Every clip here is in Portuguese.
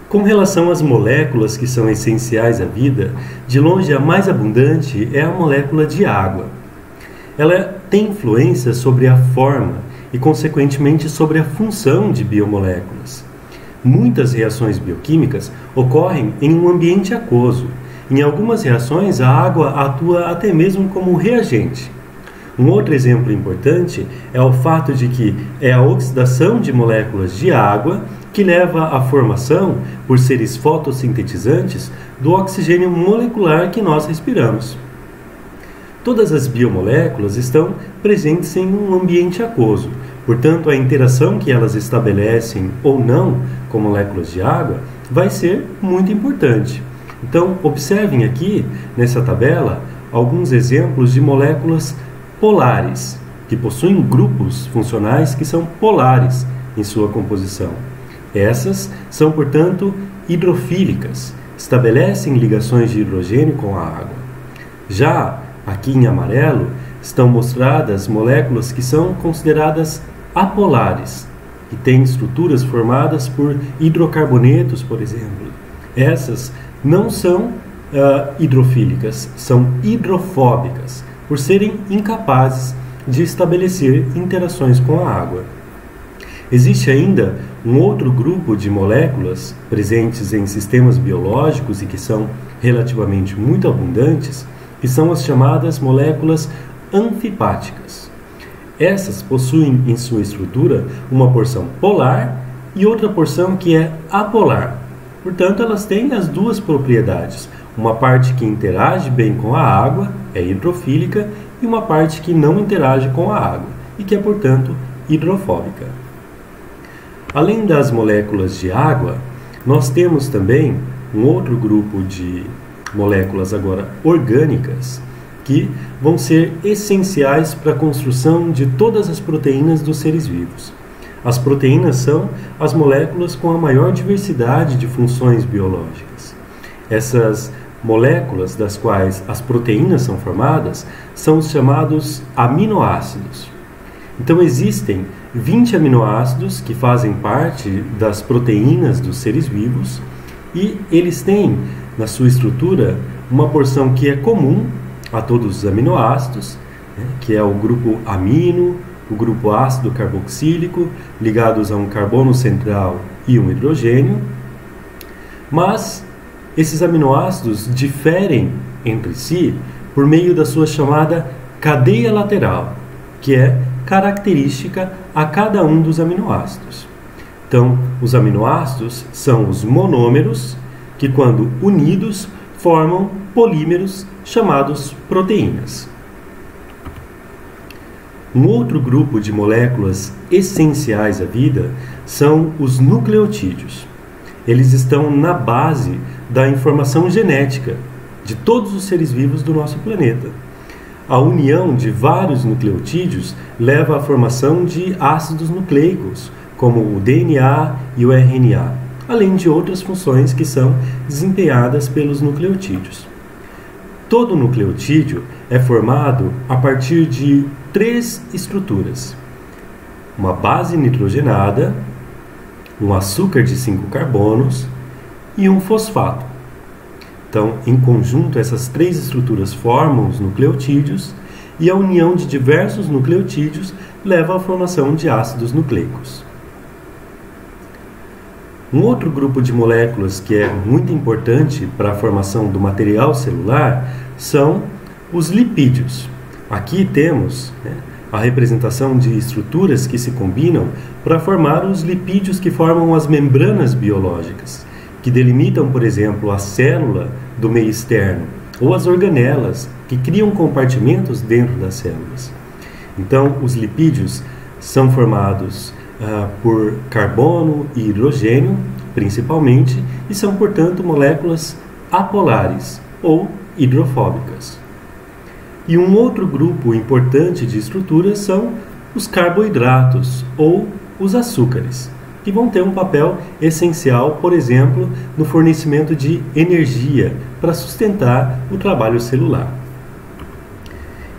Com relação às moléculas que são essenciais à vida, de longe a mais abundante é a molécula de água. Ela tem influência sobre a forma e, consequentemente, sobre a função de biomoléculas. Muitas reações bioquímicas ocorrem em um ambiente aquoso. Em algumas reações, a água atua até mesmo como reagente. Um outro exemplo importante é o fato de que é a oxidação de moléculas de água que leva à formação, por seres fotossintetizantes, do oxigênio molecular que nós respiramos. Todas as biomoléculas estão presentes em um ambiente aquoso, portanto, a interação que elas estabelecem ou não com moléculas de água vai ser muito importante. Então, observem aqui, nessa tabela, alguns exemplos de moléculas polares, que possuem grupos funcionais que são polares em sua composição. Essas são, portanto, hidrofílicas, estabelecem ligações de hidrogênio com a água. Já aqui em amarelo estão mostradas moléculas que são consideradas apolares, que têm estruturas formadas por hidrocarbonetos, por exemplo. Essas não são hidrofílicas, são hidrofóbicas, por serem incapazes de estabelecer interações com a água. Existe ainda um outro grupo de moléculas presentes em sistemas biológicos e que são relativamente muito abundantes, que são as chamadas moléculas anfipáticas. Essas possuem em sua estrutura uma porção polar e outra porção que é apolar. Portanto, elas têm as duas propriedades. Uma parte que interage bem com a água é hidrofílica e uma parte que não interage com a água e que é, portanto, hidrofóbica. Além das moléculas de água, nós temos também um outro grupo de moléculas agora orgânicas que vão ser essenciais para a construção de todas as proteínas dos seres vivos. As proteínas são as moléculas com a maior diversidade de funções biológicas. Essas moléculas das quais as proteínas são formadas são os chamados aminoácidos. Então existem 20 aminoácidos que fazem parte das proteínas dos seres vivos e eles têm na sua estrutura uma porção que é comum a todos os aminoácidos, que é o grupo amino, o grupo ácido carboxílico, ligados a um carbono central e um hidrogênio. Mas esses aminoácidos diferem entre si por meio da sua chamada cadeia lateral, que é característica a cada um dos aminoácidos. Então, os aminoácidos são os monômeros que, quando unidos, formam polímeros chamados proteínas. Um outro grupo de moléculas essenciais à vida são os nucleotídeos. Eles estão na base da informação genética de todos os seres vivos do nosso planeta. A união de vários nucleotídeos leva à formação de ácidos nucleicos, como o DNA e o RNA, além de outras funções que são desempenhadas pelos nucleotídeos. Todo nucleotídeo é formado a partir de 3 estruturas: uma base nitrogenada, um açúcar de 5 carbonos e um fosfato. Então, em conjunto, essas 3 estruturas formam os nucleotídeos e a união de diversos nucleotídeos leva à formação de ácidos nucleicos. Um outro grupo de moléculas que é muito importante para a formação do material celular são os lipídios. Aqui temos a representação de estruturas que se combinam para formar os lipídios que formam as membranas biológicas, que delimitam, por exemplo, a célula do meio externo, ou as organelas, que criam compartimentos dentro das células. Então, os lipídios são formados por carbono e hidrogênio, principalmente, e são, portanto, moléculas apolares, ou hidrofóbicas. E um outro grupo importante de estruturas são os carboidratos, ou os açúcares. que vão ter um papel essencial, por exemplo, no fornecimento de energia para sustentar o trabalho celular.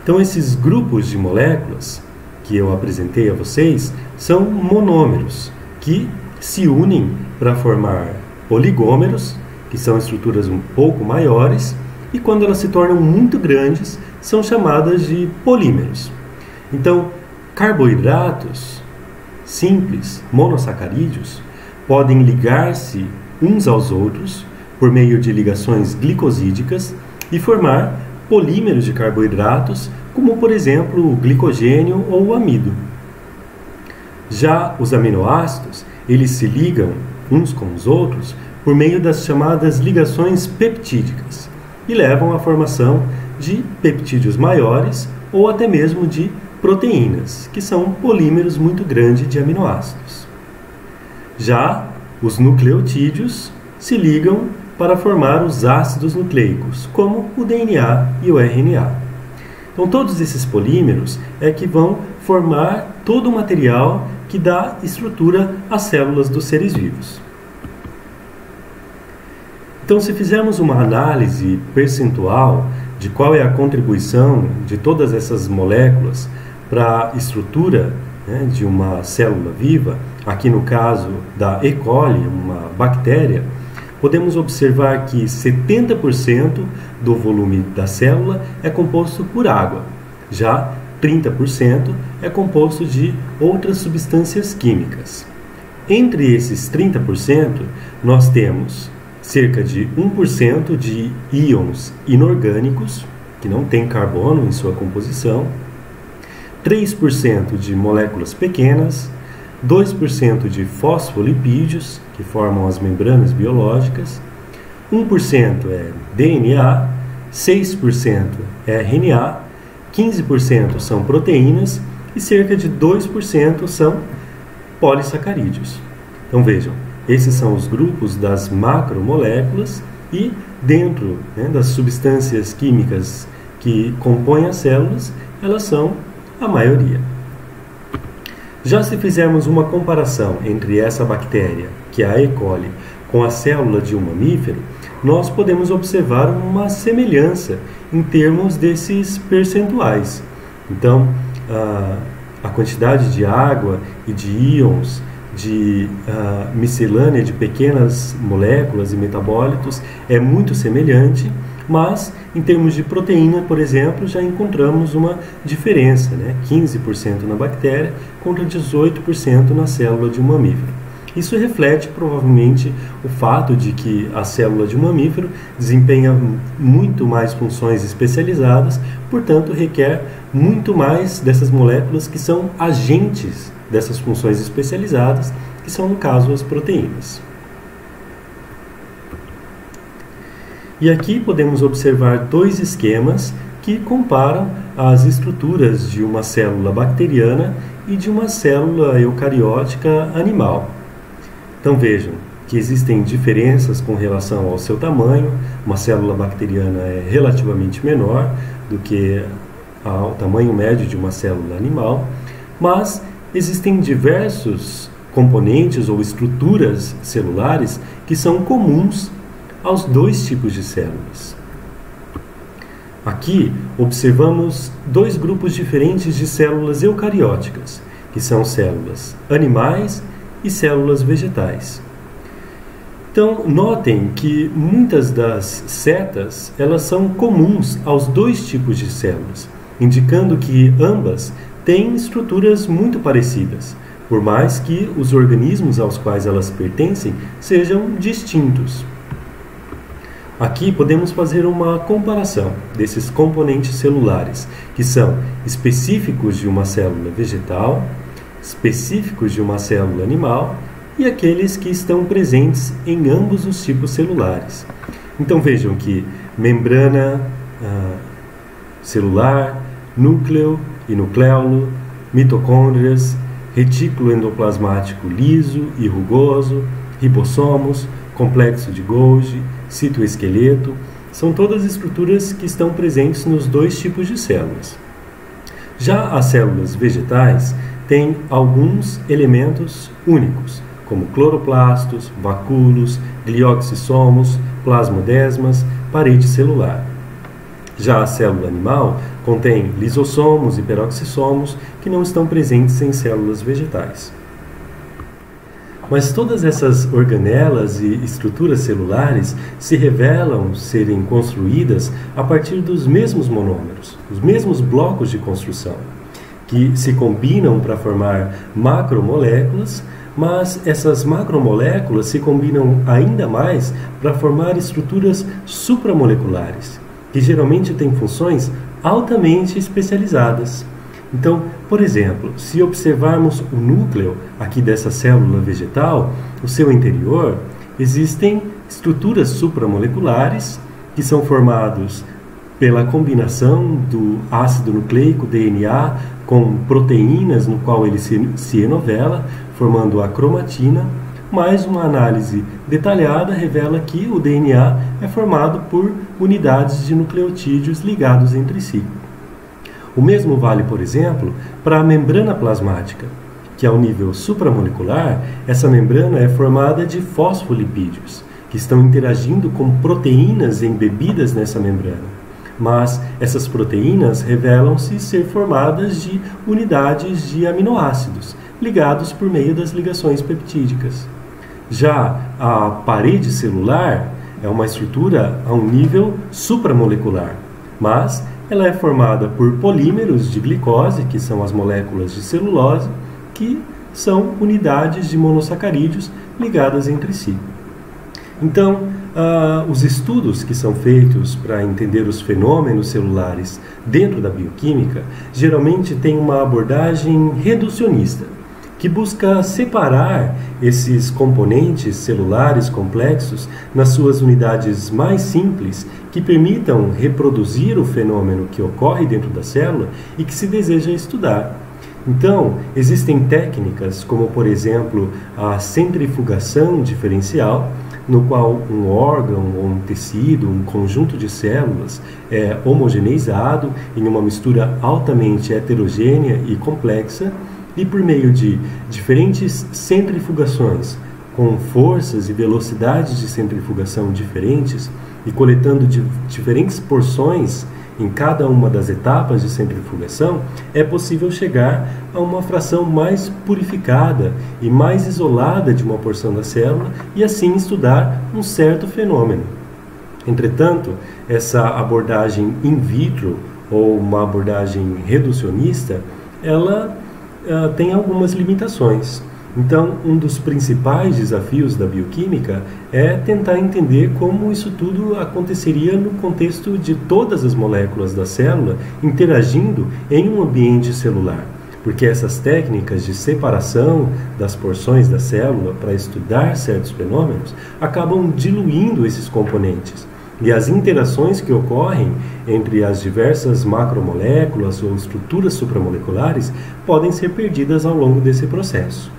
Então, esses grupos de moléculas que eu apresentei a vocês são monômeros, que se unem para formar oligômeros, que são estruturas um pouco maiores, e quando elas se tornam muito grandes, são chamadas de polímeros. Então, carboidratos simples, monossacarídeos, podem ligar-se uns aos outros por meio de ligações glicosídicas e formar polímeros de carboidratos, como por exemplo o glicogênio ou o amido. Já os aminoácidos, eles se ligam uns com os outros por meio das chamadas ligações peptídicas e levam à formação de peptídeos maiores ou até mesmo de proteínas, que são polímeros muito grandes de aminoácidos. Já os nucleotídeos se ligam para formar os ácidos nucleicos, como o DNA e o RNA. Então, todos esses polímeros é que vão formar todo o material que dá estrutura às células dos seres vivos. Então, se fizermos uma análise percentual de qual é a contribuição de todas essas moléculas para a estrutura, né, de uma célula viva, aqui no caso da E. coli, uma bactéria, podemos observar que 70% do volume da célula é composto por água, já 30% é composto de outras substâncias químicas. Entre esses 30%, nós temos cerca de 1% de íons inorgânicos, que não tem carbono em sua composição, 3% de moléculas pequenas, 2% de fosfolipídios, que formam as membranas biológicas, 1% é DNA, 6% é RNA, 15% são proteínas e cerca de 2% são polissacarídeos. Então vejam, esses são os grupos das macromoléculas e dentro, né, das substâncias químicas que compõem as células, elas são a maioria. Já se fizermos uma comparação entre essa bactéria, que é a E. coli, com a célula de um mamífero, nós podemos observar uma semelhança em termos desses percentuais. Então, a quantidade de água e de íons, de miscelânea de pequenas moléculas e metabólitos é muito semelhante, mas em termos de proteína, por exemplo, já encontramos uma diferença, né? 15% na bactéria contra 18% na célula de um mamífero. Isso reflete provavelmente o fato de que a célula de um mamífero desempenha muito mais funções especializadas, portanto requer muito mais dessas moléculas que são agentes dessas funções especializadas, que são no caso as proteínas. E aqui podemos observar dois esquemas que comparam as estruturas de uma célula bacteriana e de uma célula eucariótica animal. Então vejam que existem diferenças com relação ao seu tamanho. Uma célula bacteriana é relativamente menor do que o tamanho médio de uma célula animal, mas existem diversos componentes ou estruturas celulares que são comuns aos dois tipos de células. Aqui observamos dois grupos diferentes de células eucarióticas, que são células animais e células vegetais. Então, notem que muitas das setas elas são comuns aos dois tipos de células, indicando que ambas têm estruturas muito parecidas, por mais que os organismos aos quais elas pertencem sejam distintos. Aqui podemos fazer uma comparação desses componentes celulares, que são específicos de uma célula vegetal, específicos de uma célula animal e aqueles que estão presentes em ambos os tipos celulares. Então vejam que membrana celular, núcleo e nucleolo, mitocôndrias, retículo endoplasmático liso e rugoso, ribossomos, complexo de Golgi, citoesqueleto, são todas estruturas que estão presentes nos dois tipos de células. Já as células vegetais têm alguns elementos únicos, como cloroplastos, vacúolos, glioxissomos, plasmodesmas, parede celular. Já a célula animal contém lisossomos e peroxissomos que não estão presentes em células vegetais. Mas todas essas organelas e estruturas celulares se revelam serem construídas a partir dos mesmos monômeros, os mesmos blocos de construção, que se combinam para formar macromoléculas, mas essas macromoléculas se combinam ainda mais para formar estruturas supramoleculares, que geralmente têm funções altamente especializadas. Então, por exemplo, se observarmos o núcleo aqui dessa célula vegetal, o seu interior, existem estruturas supramoleculares que são formados pela combinação do ácido nucleico DNA com proteínas no qual ele se enovela, formando a cromatina, mas uma análise detalhada revela que o DNA é formado por unidades de nucleotídeos ligados entre si. O mesmo vale, por exemplo, para a membrana plasmática, que ao nível supramolecular, essa membrana é formada de fosfolipídios, que estão interagindo com proteínas embebidas nessa membrana. Mas essas proteínas revelam-se ser formadas de unidades de aminoácidos, ligados por meio das ligações peptídicas. Já a parede celular é uma estrutura a um nível supramolecular, mas ela é formada por polímeros de glicose, que são as moléculas de celulose, que são unidades de monossacarídeos ligadas entre si. Então, os estudos que são feitos para entender os fenômenos celulares dentro da bioquímica geralmente têm uma abordagem reducionista, que busca separar esses componentes celulares complexos nas suas unidades mais simples, que permitam reproduzir o fenômeno que ocorre dentro da célula e que se deseja estudar. Então, existem técnicas como, por exemplo, a centrifugação diferencial, no qual um órgão ou um tecido, um conjunto de células é homogeneizado em uma mistura altamente heterogênea e complexa, e por meio de diferentes centrifugações, com forças e velocidades de centrifugação diferentes, e coletando diferentes porções em cada uma das etapas de centrifugação, é possível chegar a uma fração mais purificada e mais isolada de uma porção da célula e assim estudar um certo fenômeno. Entretanto, essa abordagem in vitro ou uma abordagem reducionista, ela tem algumas limitações. Então, um dos principais desafios da bioquímica é tentar entender como isso tudo aconteceria no contexto de todas as moléculas da célula interagindo em um ambiente celular, porque essas técnicas de separação das porções da célula para estudar certos fenômenos acabam diluindo esses componentes. E as interações que ocorrem entre as diversas macromoléculas ou estruturas supramoleculares podem ser perdidas ao longo desse processo.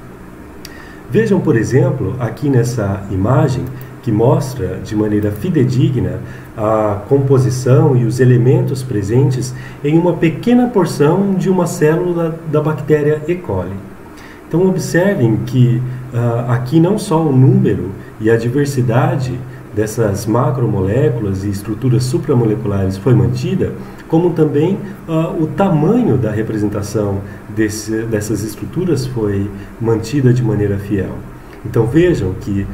Vejam, por exemplo, aqui nessa imagem que mostra de maneira fidedigna a composição e os elementos presentes em uma pequena porção de uma célula da bactéria E. coli. Então observem que aqui não só o número e a diversidade dessas macromoléculas e estruturas supramoleculares foi mantida, como também o tamanho da representação dessas estruturas foi mantida de maneira fiel. Então vejam que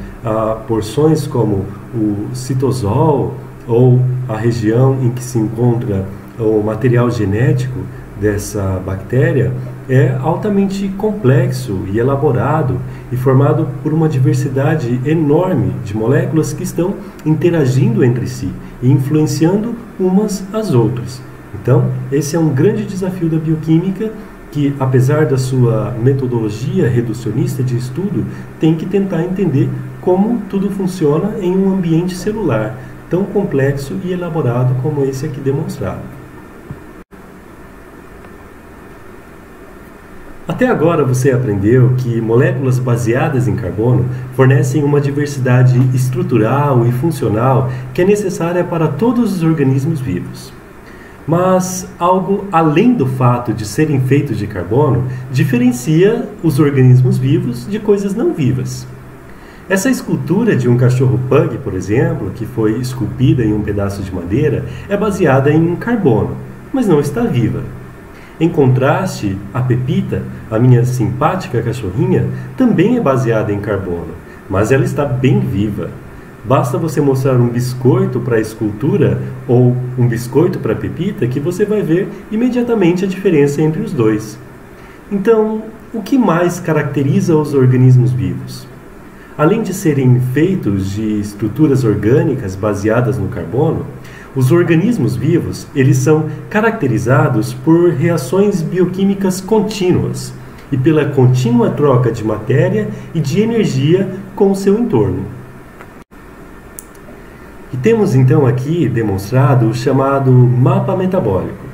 porções como o citosol ou a região em que se encontra o material genético dessa bactéria é altamente complexo e elaborado e formado por uma diversidade enorme de moléculas que estão interagindo entre si e influenciando umas às outras. Então, esse é um grande desafio da bioquímica que, apesar da sua metodologia reducionista de estudo, tem que tentar entender como tudo funciona em um ambiente celular tão complexo e elaborado como esse aqui demonstrado. Até agora você aprendeu que moléculas baseadas em carbono fornecem uma diversidade estrutural e funcional que é necessária para todos os organismos vivos. Mas algo além do fato de serem feitos de carbono diferencia os organismos vivos de coisas não vivas. Essa escultura de um cachorro pug, por exemplo, que foi esculpida em um pedaço de madeira, é baseada em carbono, mas não está viva. Em contraste, a Pepita, a minha simpática cachorrinha, também é baseada em carbono, mas ela está bem viva. Basta você mostrar um biscoito para a escultura ou um biscoito para a Pepita que você vai ver imediatamente a diferença entre os dois. Então, o que mais caracteriza os organismos vivos? Além de serem feitos de estruturas orgânicas baseadas no carbono, os organismos vivos, eles são caracterizados por reações bioquímicas contínuas e pela contínua troca de matéria e de energia com o seu entorno. E temos então aqui demonstrado o chamado mapa metabólico.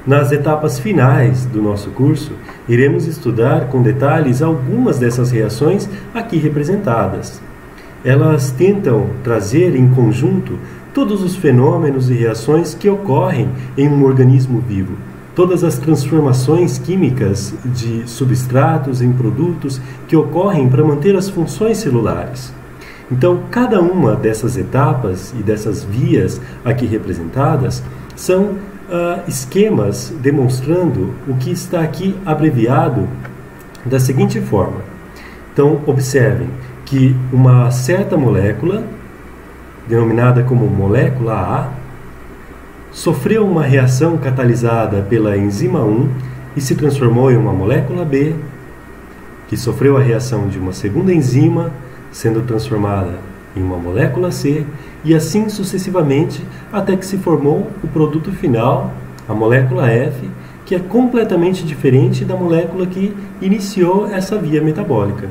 Nas etapas finais do nosso curso, iremos estudar com detalhes algumas dessas reações aqui representadas. Elas tentam trazer em conjunto todos os fenômenos e reações que ocorrem em um organismo vivo, todas as transformações químicas de substratos em produtos que ocorrem para manter as funções celulares. Então, cada uma dessas etapas e dessas vias aqui representadas são esquemas demonstrando o que está aqui abreviado da seguinte forma. Então, observem que uma certa molécula, denominada como molécula A, sofreu uma reação catalisada pela enzima 1 e se transformou em uma molécula B, que sofreu a reação de uma segunda enzima, sendo transformada em uma molécula C, e assim sucessivamente, até que se formou o produto final, a molécula F, que é completamente diferente da molécula que iniciou essa via metabólica.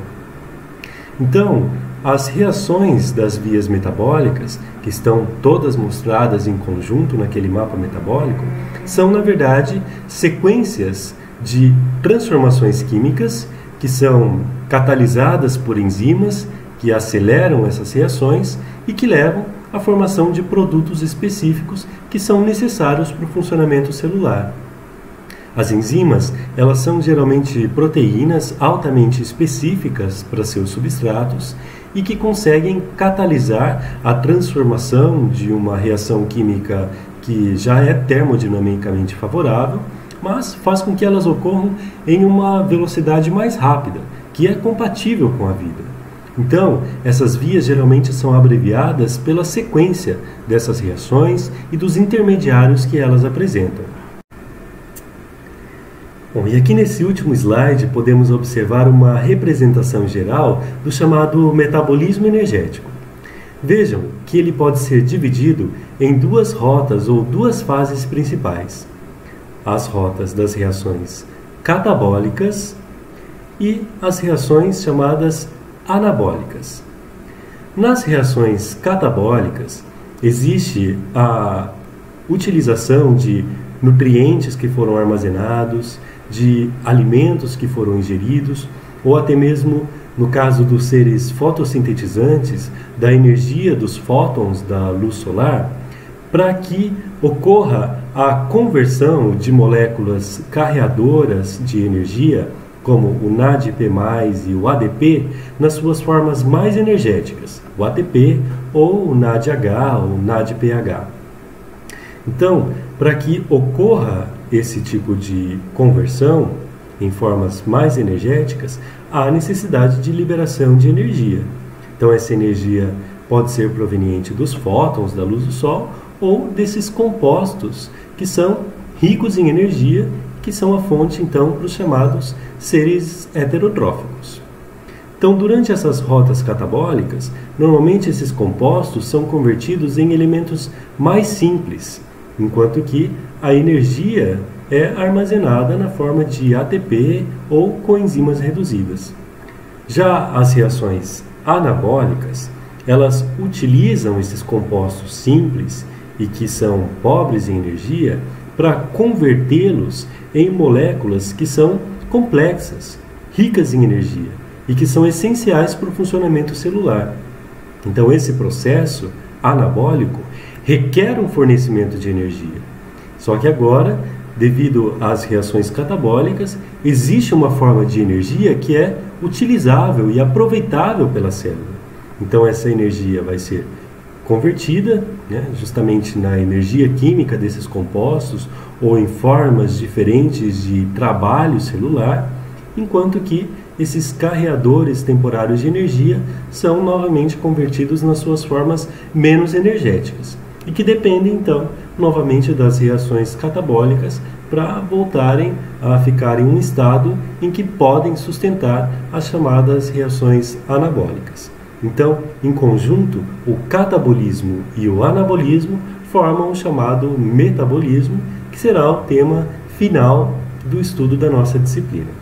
Então, as reações das vias metabólicas, que estão todas mostradas em conjunto naquele mapa metabólico, são, na verdade, sequências de transformações químicas que são catalisadas por enzimas que aceleram essas reações e que levam à formação de produtos específicos que são necessários para o funcionamento celular. As enzimas, elas são geralmente proteínas altamente específicas para seus substratos e que conseguem catalisar a transformação de uma reação química que já é termodinamicamente favorável, mas faz com que elas ocorram em uma velocidade mais rápida, que é compatível com a vida. Então, essas vias geralmente são abreviadas pela sequência dessas reações e dos intermediários que elas apresentam. Bom, e aqui nesse último slide podemos observar uma representação geral do chamado metabolismo energético. Vejam que ele pode ser dividido em duas rotas ou duas fases principais. As rotas das reações catabólicas e as reações chamadas anabólicas. Nas reações catabólicas, existe a utilização de nutrientes que foram armazenados, de alimentos que foram ingeridos, ou até mesmo, no caso dos seres fotossintetizantes, da energia dos fótons da luz solar, para que ocorra a conversão de moléculas carreadoras de energia, como o NADP+, e o ADP, nas suas formas mais energéticas, o ATP ou o NADH ou NADPH. Então, para que ocorra esse tipo de conversão em formas mais energéticas, há necessidade de liberação de energia. Então, essa energia pode ser proveniente dos fótons da luz do Sol ou desses compostos que são ricos em energia, que são a fonte, então, para os chamados seres heterotróficos. Então, durante essas rotas catabólicas, normalmente esses compostos são convertidos em elementos mais simples, enquanto que a energia é armazenada na forma de ATP ou coenzimas reduzidas. Já as reações anabólicas, elas utilizam esses compostos simples e que são pobres em energia para convertê-los em moléculas que são complexas, ricas em energia e que são essenciais para o funcionamento celular. Então, esse processo anabólico requer um fornecimento de energia. Só que agora, devido às reações catabólicas, existe uma forma de energia que é utilizável e aproveitável pela célula. Então essa energia vai ser convertida, né, justamente na energia química desses compostos ou em formas diferentes de trabalho celular, enquanto que esses carreadores temporários de energia são novamente convertidos nas suas formas menos energéticas e que dependem então novamente das reações catabólicas para voltarem a ficar em um estado em que podem sustentar as chamadas reações anabólicas. Então, em conjunto, o catabolismo e o anabolismo formam o chamado metabolismo, que será o tema final do estudo da nossa disciplina.